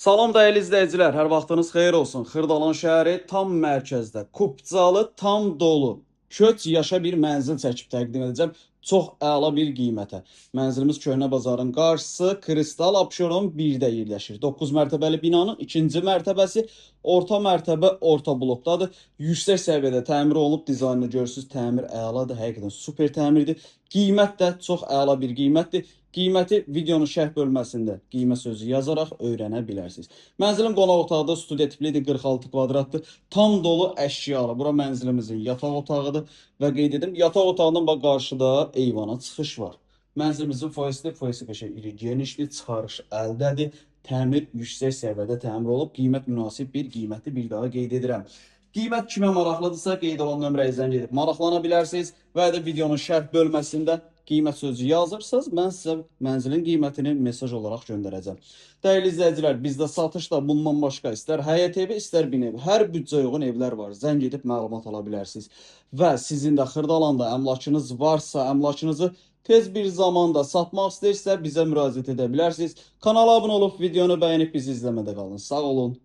Salam dəyərli izləyicilər, hər vaxtınız xeyir olsun. Xırdalan şəhəri tam mərkəzdə, kupcalı, tam dolu, köç yaşa bir mənzil çəkib təqdim edəcəm. Çox əla bir qiymətə. Mənzilimiz Köhnə Bazarın qarşısı Kristal Abşeron 1-də yerləşir. 9 mərtəbəli binanın ikinci mərtəbəsi orta mərtəbə orta blokdadır. Yüksək səviyyədə təmir olunub, dizaynını görürsünüz, təmir əladır, həqiqətən super təmirdir. Qiymət də çox əla bir qiymətdir. Qiyməti videonun şərh bölməsində qiymət sözü yazaraq öyrənə bilərsiniz. Mənzilin qonaq otağı studiya tiplidir, 46 kvadratdır. Tam dolu əşyalı. Bura mənzilimizin yataq otağıdır və qeyd edim, yataq otağından bax qarşıda eyvana çıxış var. Mənzilimizin foyesidir. Foyesi qəşəng iri, genişli, çıxarış əldədir. Təmir yüksək səviyyədə təmir olub. Qiymət münasib bir qiymətli bir daha qeyd edirəm. Qiymət kimə maraqlıdırsa qeyd olan nömrəyə zəng edib maraqlana bilərsiniz və də videonun şərh bölməsində qiymət sözü yazırsınız, mən sizə mənzilin qiymətini mesaj olaraq göndərəcəm. Dəyərli izləyicilər, bizdə satışda bundan başqa istər həyət evi, istər bin evi, hər büdcə uyğun evlər var. Zəng edib məlumat ala bilərsiniz. Və sizin də Xırdalanda əmlakınız varsa, əmlakınızı tez bir zamanda satmaq istəyirsə bizə müraciət edə bilərsiniz. Kanala abunə olub videonu bəyənib bizi izləmədə qalın. Sağ olun.